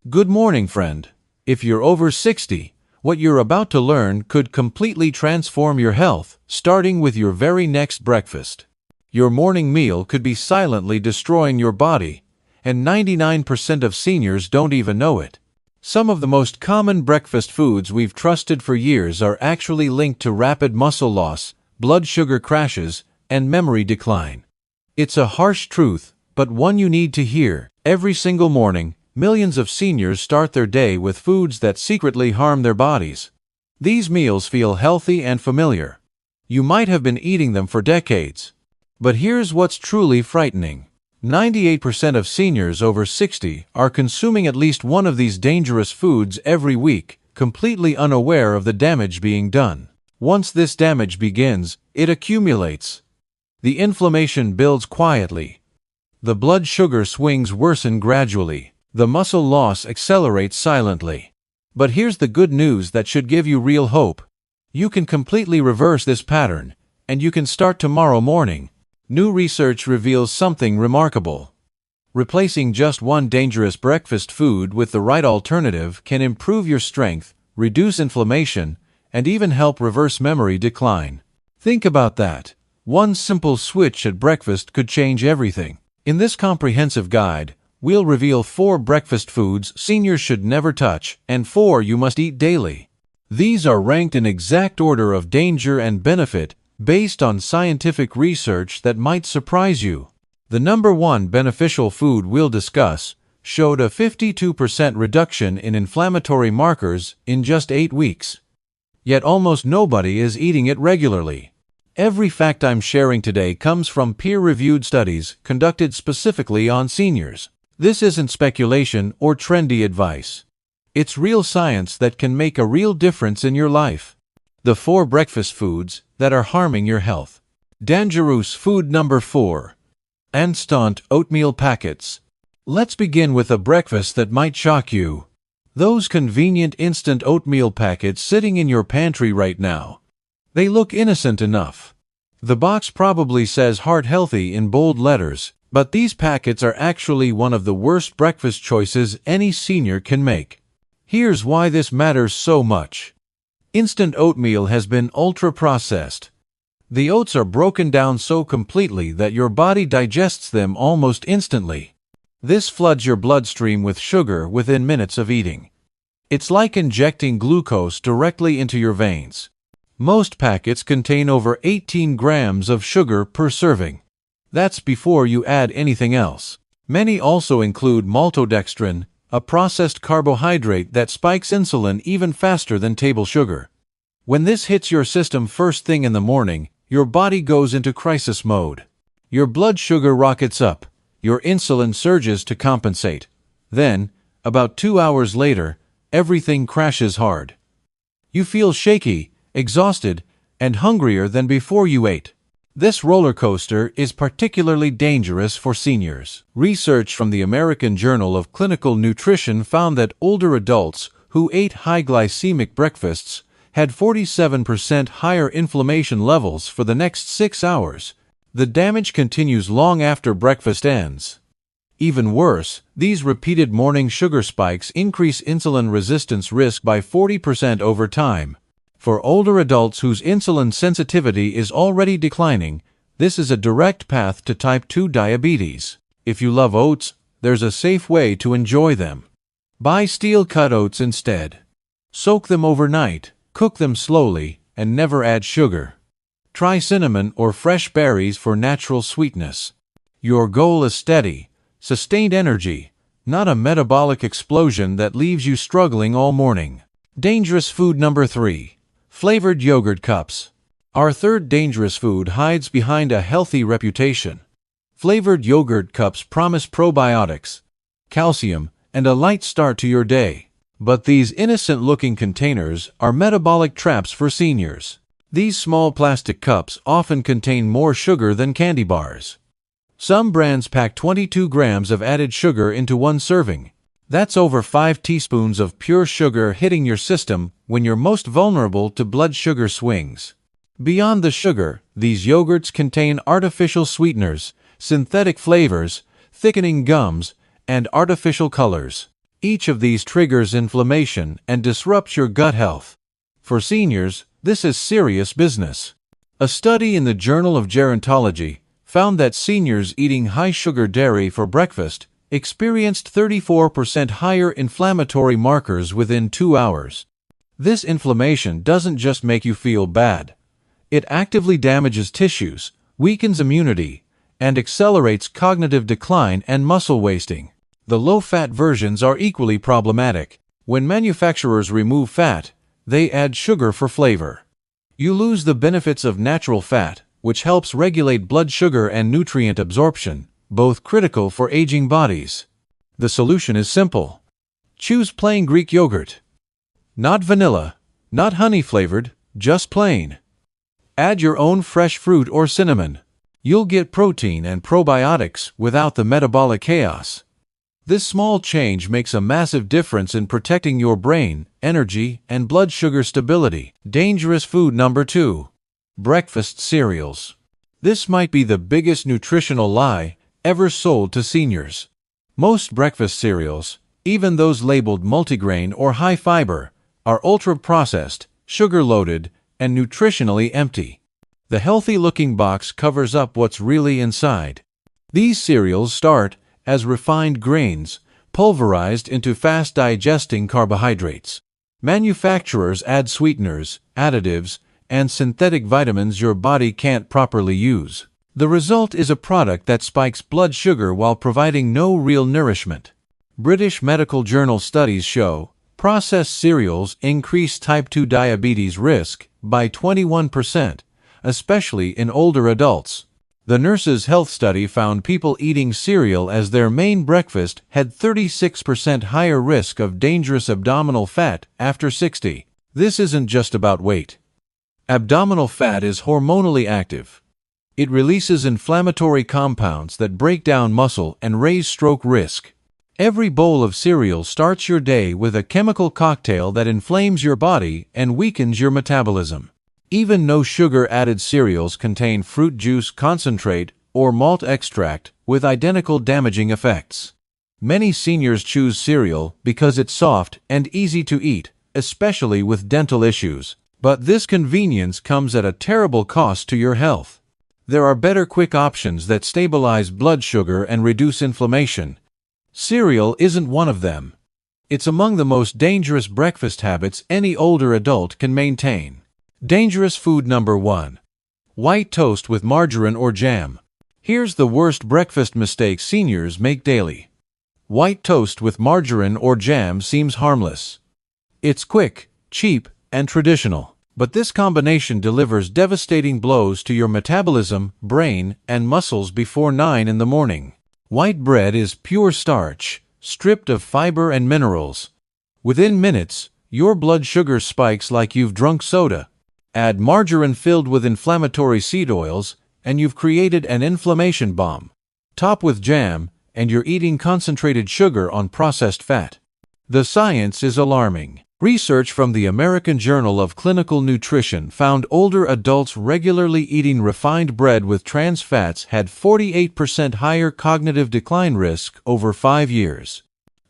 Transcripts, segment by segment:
Good morning, friend. If you're over 60, what you're about to learn could completely transform your health, starting with your very next breakfast. Your morning meal could be silently destroying your body, and 99% of seniors don't even know it. Some of the most common breakfast foods we've trusted for years are actually linked to rapid muscle loss, blood sugar crashes, and memory decline. It's a harsh truth, but one you need to hear. Every single morning, millions of seniors start their day with foods that secretly harm their bodies. These meals feel healthy and familiar. You might have been eating them for decades. But here's what's truly frightening. 98% of seniors over 60 are consuming at least one of these dangerous foods every week, completely unaware of the damage being done. Once this damage begins, it accumulates. The inflammation builds quietly. The blood sugar swings worsen gradually. The muscle loss accelerates silently. But here's the good news that should give you real hope. You can completely reverse this pattern, and you can start tomorrow morning. New research reveals something remarkable. Replacing just one dangerous breakfast food with the right alternative can improve your strength, reduce inflammation, and even help reverse memory decline. Think about that. One simple switch at breakfast could change everything. In this comprehensive guide, we'll reveal 4 breakfast foods seniors should never touch and 4 you must eat daily. These are ranked in exact order of danger and benefit based on scientific research that might surprise you. The number 1 beneficial food we'll discuss showed a 52% reduction in inflammatory markers in just 8 weeks. Yet almost nobody is eating it regularly. Every fact I'm sharing today comes from peer-reviewed studies conducted specifically on seniors. This isn't speculation or trendy advice. It's real science that can make a real difference in your life. The 4 breakfast foods that are harming your health. Dangerous food number 4. Instant oatmeal packets. Let's begin with a breakfast that might shock you. Those convenient instant oatmeal packets sitting in your pantry right now. They look innocent enough. The box probably says heart healthy in bold letters, but these packets are actually one of the worst breakfast choices any senior can make. Here's why this matters so much. Instant oatmeal has been ultra-processed. The oats are broken down so completely that your body digests them almost instantly. This floods your bloodstream with sugar within minutes of eating. It's like injecting glucose directly into your veins. Most packets contain over 18 grams of sugar per serving. That's before you add anything else. Many also include maltodextrin, a processed carbohydrate that spikes insulin even faster than table sugar. When this hits your system first thing in the morning, your body goes into crisis mode. Your blood sugar rockets up, your insulin surges to compensate. Then, about 2 hours later, everything crashes hard. You feel shaky, exhausted, and hungrier than before you ate. This roller coaster is particularly dangerous for seniors. Research from the American Journal of Clinical Nutrition found that older adults who ate high glycemic breakfasts had 47% higher inflammation levels for the next 6 hours. The damage continues long after breakfast ends. Even worse, these repeated morning sugar spikes increase insulin resistance risk by 40% over time. For older adults whose insulin sensitivity is already declining, this is a direct path to type 2 diabetes. If you love oats, there's a safe way to enjoy them. Buy steel-cut oats instead. Soak them overnight, cook them slowly, and never add sugar. Try cinnamon or fresh berries for natural sweetness. Your goal is steady, sustained energy, not a metabolic explosion that leaves you struggling all morning. Dangerous food number 3. Flavored yogurt cups. Our third dangerous food hides behind a healthy reputation. Flavored yogurt cups promise probiotics, calcium, and a light start to your day. But these innocent-looking containers are metabolic traps for seniors. These small plastic cups often contain more sugar than candy bars. Some brands pack 22 grams of added sugar into one serving. That's over 5 teaspoons of pure sugar hitting your system when you're most vulnerable to blood sugar swings. Beyond the sugar, these yogurts contain artificial sweeteners, synthetic flavors, thickening gums, and artificial colors. Each of these triggers inflammation and disrupts your gut health. For seniors, this is serious business. A study in the Journal of Gerontology found that seniors eating high-sugar dairy for breakfast experienced 34% higher inflammatory markers within 2 hours. This inflammation doesn't just make you feel bad. It actively damages tissues, weakens immunity, and accelerates cognitive decline and muscle wasting. The low-fat versions are equally problematic. When manufacturers remove fat, they add sugar for flavor. You lose the benefits of natural fat, which helps regulate blood sugar and nutrient absorption, both critical for aging bodies. The solution is simple. Choose plain Greek yogurt. Not vanilla, not honey-flavored, just plain. Add your own fresh fruit or cinnamon. You'll get protein and probiotics without the metabolic chaos. This small change makes a massive difference in protecting your brain, energy, and blood sugar stability. Dangerous food number 2. Breakfast cereals. This might be the biggest nutritional lie ever sold to seniors. Most breakfast cereals, even those labeled multigrain or high fiber, are ultra-processed, sugar-loaded, and nutritionally empty. The healthy-looking box covers up what's really inside. These cereals start as refined grains, pulverized into fast-digesting carbohydrates. Manufacturers add sweeteners, additives, and synthetic vitamins your body can't properly use. The result is a product that spikes blood sugar while providing no real nourishment. British medical journal studies show processed cereals increase type 2 diabetes risk by 21%, especially in older adults. The Nurses' Health Study found people eating cereal as their main breakfast had 36% higher risk of dangerous abdominal fat after 60. This isn't just about weight. Abdominal fat is hormonally active. It releases inflammatory compounds that break down muscle and raise stroke risk. Every bowl of cereal starts your day with a chemical cocktail that inflames your body and weakens your metabolism. Even no-sugar-added cereals contain fruit juice concentrate or malt extract with identical damaging effects. Many seniors choose cereal because it's soft and easy to eat, especially with dental issues. But this convenience comes at a terrible cost to your health. There are better quick options that stabilize blood sugar and reduce inflammation. Cereal isn't one of them. It's among the most dangerous breakfast habits any older adult can maintain. Dangerous food number 1. White toast with margarine or jam. Here's the worst breakfast mistake seniors make daily. White toast with margarine or jam seems harmless. It's quick, cheap, and traditional. But this combination delivers devastating blows to your metabolism, brain, and muscles before 9 in the morning. White bread is pure starch, stripped of fiber and minerals. Within minutes, your blood sugar spikes like you've drunk soda. Add margarine filled with inflammatory seed oils, and you've created an inflammation bomb. Top with jam, and you're eating concentrated sugar on processed fat. The science is alarming. Research from the American Journal of Clinical Nutrition found older adults regularly eating refined bread with trans fats had 48% higher cognitive decline risk over 5 years.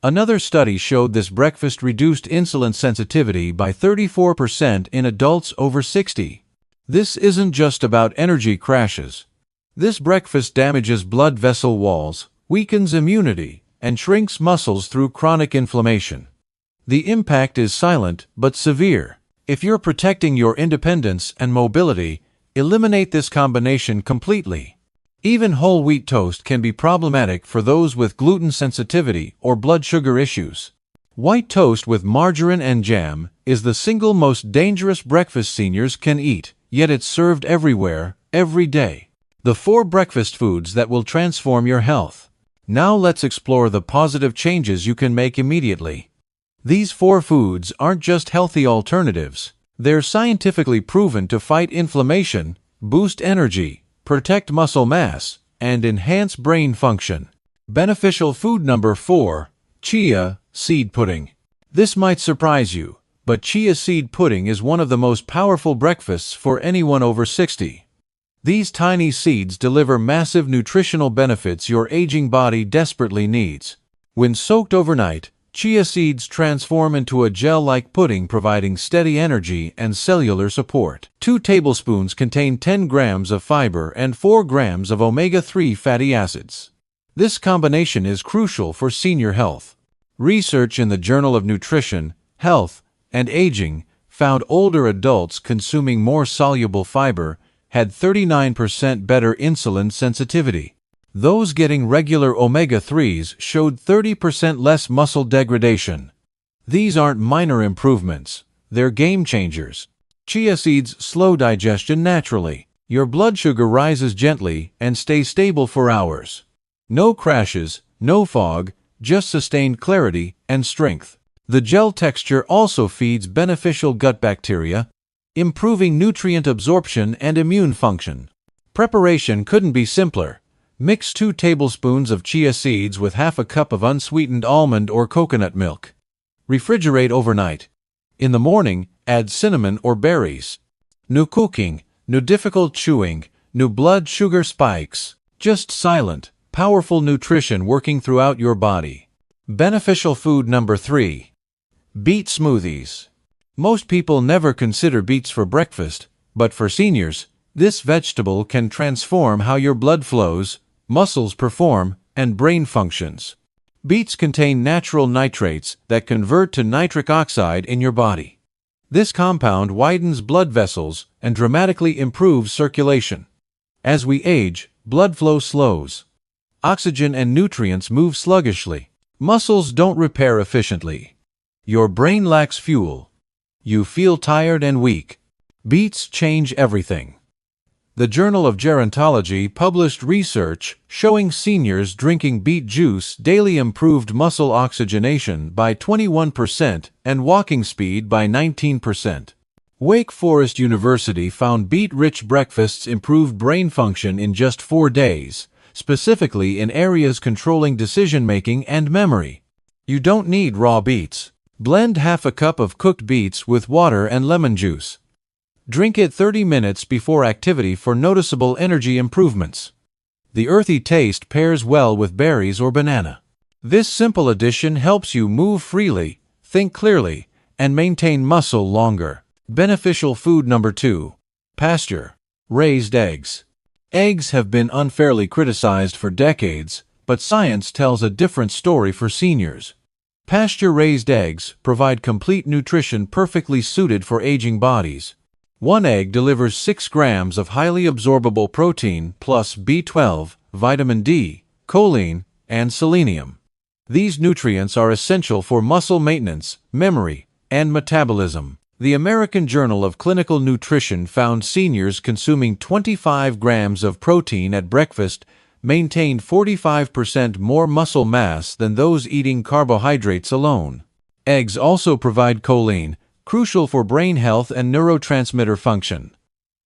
Another study showed this breakfast reduced insulin sensitivity by 34% in adults over 60. This isn't just about energy crashes. This breakfast damages blood vessel walls, weakens immunity, and shrinks muscles through chronic inflammation. The impact is silent but severe. If you're protecting your independence and mobility, eliminate this combination completely. Even whole wheat toast can be problematic for those with gluten sensitivity or blood sugar issues. White toast with margarine and jam is the single most dangerous breakfast seniors can eat, yet it's served everywhere, every day. The 4 breakfast foods that will transform your health. Now let's explore the positive changes you can make immediately. These 4 foods aren't just healthy alternatives. They're scientifically proven to fight inflammation, boost energy, protect muscle mass, and enhance brain function. Beneficial food number 4. Chia seed pudding. This might surprise you, but chia seed pudding is one of the most powerful breakfasts for anyone over 60. These tiny seeds deliver massive nutritional benefits your aging body desperately needs. When soaked overnight, Chia seeds transform into a gel-like pudding, providing steady energy and cellular support. 2 tablespoons contain 10 grams of fiber and 4 grams of omega-3 fatty acids. This combination is crucial for senior health. Research in the Journal of Nutrition, Health, and Aging found older adults consuming more soluble fiber had 39% better insulin sensitivity. Those getting regular omega-3s showed 30% less muscle degradation. These aren't minor improvements, they're game changers. Chia seeds slow digestion naturally. Your blood sugar rises gently and stays stable for hours. No crashes, no fog, just sustained clarity and strength. The gel texture also feeds beneficial gut bacteria, improving nutrient absorption and immune function. Preparation couldn't be simpler. Mix 2 tablespoons of chia seeds with half a cup of unsweetened almond or coconut milk. Refrigerate overnight. In the morning, add cinnamon or berries. No cooking, no difficult chewing, no blood sugar spikes. Just silent, powerful nutrition working throughout your body. Beneficial food number 3. Beet smoothies. Most people never consider beets for breakfast, but for seniors, this vegetable can transform how your blood flows, muscles perform, and brain functions. Beets contain natural nitrates that convert to nitric oxide in your body. This compound widens blood vessels and dramatically improves circulation. As we age, blood flow slows. Oxygen and nutrients move sluggishly. Muscles don't repair efficiently. Your brain lacks fuel. You feel tired and weak. Beets change everything. The Journal of Gerontology published research showing seniors drinking beet juice daily improved muscle oxygenation by 21% and walking speed by 19%. Wake Forest University found beet-rich breakfasts improved brain function in just 4 days, specifically in areas controlling decision-making and memory. You don't need raw beets. Blend half a cup of cooked beets with water and lemon juice. Drink it 30 minutes before activity for noticeable energy improvements. The earthy taste pairs well with berries or banana. This simple addition helps you move freely, think clearly, and maintain muscle longer. Beneficial food number 2. Pasture. Raised eggs. Eggs have been unfairly criticized for decades, but science tells a different story for seniors. Pasture-raised eggs provide complete nutrition perfectly suited for aging bodies. 1 egg delivers 6 grams of highly absorbable protein plus B12, vitamin D, choline, and selenium. These nutrients are essential for muscle maintenance, memory, and metabolism. The American Journal of Clinical Nutrition found seniors consuming 25 grams of protein at breakfast maintained 45% more muscle mass than those eating carbohydrates alone. Eggs also provide choline, crucial for brain health and neurotransmitter function.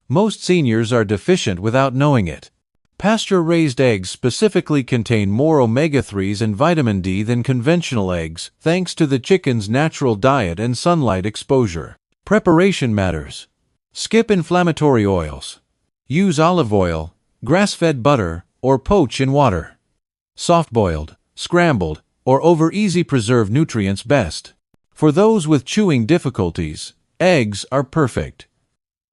Most seniors are deficient without knowing it. Pasture-raised eggs specifically contain more omega-3s and vitamin D than conventional eggs, thanks to the chicken's natural diet and sunlight exposure. Preparation matters. Skip inflammatory oils. Use olive oil, grass-fed butter, or poach in water. Soft-boiled, scrambled, or over-easy preserve nutrients best. For those with chewing difficulties, eggs are perfect.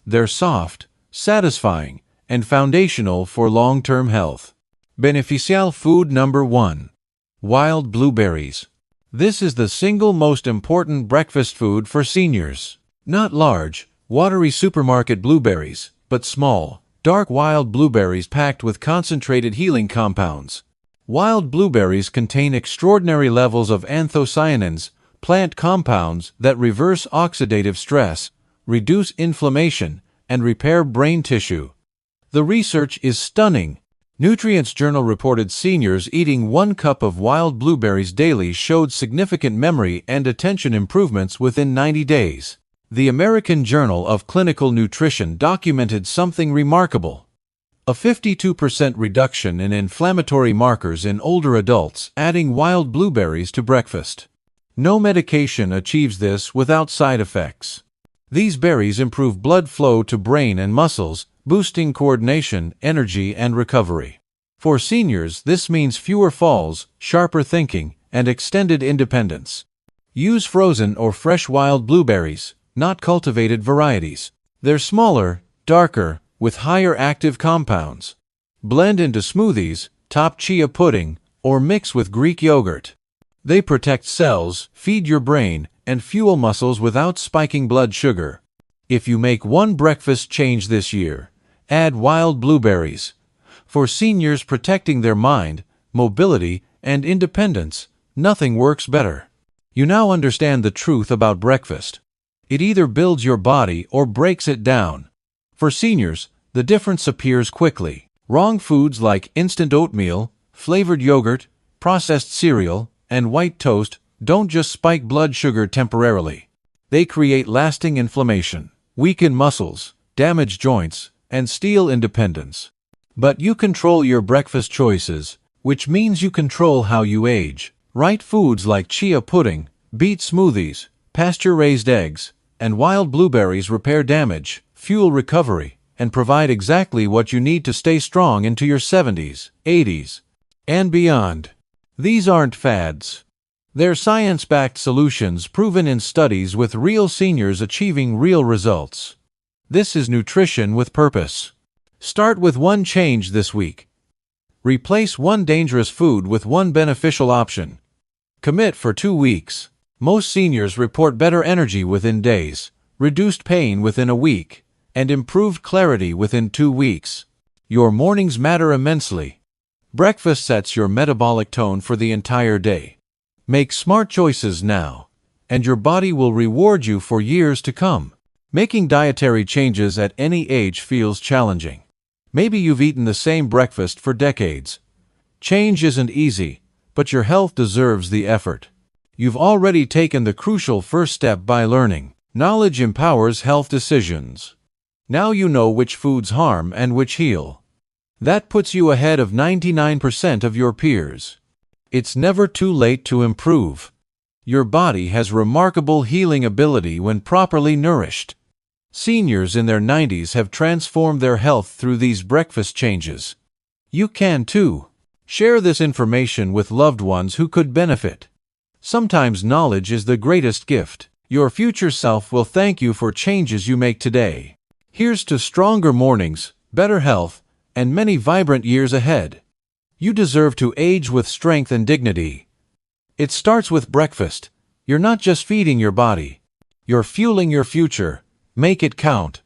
They're soft, satisfying, and foundational for long-term health. Beneficial food number 1. Wild blueberries. This is the single most important breakfast food for seniors. Not large, watery supermarket blueberries, but small, dark wild blueberries packed with concentrated healing compounds. Wild blueberries contain extraordinary levels of anthocyanins, plant compounds that reverse oxidative stress, reduce inflammation, and repair brain tissue. The research is stunning. Nutrients Journal reported seniors eating 1 cup of wild blueberries daily showed significant memory and attention improvements within 90 days. The American Journal of Clinical Nutrition documented something remarkable: a 52% reduction in inflammatory markers in older adults adding wild blueberries to breakfast. No medication achieves this without side effects. These berries improve blood flow to brain and muscles, boosting coordination, energy, and recovery. For seniors, this means fewer falls, sharper thinking, and extended independence. Use frozen or fresh wild blueberries, not cultivated varieties. They're smaller, darker, with higher active compounds. Blend into smoothies, top chia pudding, or mix with Greek yogurt. They protect cells, feed your brain, and fuel muscles without spiking blood sugar. If you make one breakfast change this year, add wild blueberries. For seniors protecting their mind, mobility, and independence, nothing works better. You now understand the truth about breakfast. It either builds your body or breaks it down. For seniors, the difference appears quickly. Wrong foods like instant oatmeal, flavored yogurt, processed cereal, and white toast don't just spike blood sugar temporarily. They create lasting inflammation, weaken muscles, damage joints, and steal independence. But you control your breakfast choices, which means you control how you age. Right foods like chia pudding, beet smoothies, pasture-raised eggs, and wild blueberries repair damage, fuel recovery, and provide exactly what you need to stay strong into your 70s, 80s, and beyond. These aren't fads. They're science-backed solutions proven in studies with real seniors achieving real results. This is nutrition with purpose. Start with one change this week. Replace one dangerous food with one beneficial option. Commit for 2 weeks. Most seniors report better energy within days, reduced pain within a week, and improved clarity within 2 weeks. Your mornings matter immensely. Breakfast sets your metabolic tone for the entire day. Make smart choices now, and your body will reward you for years to come. Making dietary changes at any age feels challenging. Maybe you've eaten the same breakfast for decades. Change isn't easy, but your health deserves the effort. You've already taken the crucial first step by learning. Knowledge empowers health decisions. Now you know which foods harm and which heal. That puts you ahead of 99% of your peers. It's never too late to improve. Your body has remarkable healing ability when properly nourished. Seniors in their 90s have transformed their health through these breakfast changes. You can too. Share this information with loved ones who could benefit. Sometimes knowledge is the greatest gift. Your future self will thank you for changes you make today. Here's to stronger mornings, better health, and many vibrant years ahead. You deserve to age with strength and dignity. It starts with breakfast. You're not just feeding your body. You're fueling your future. Make it count.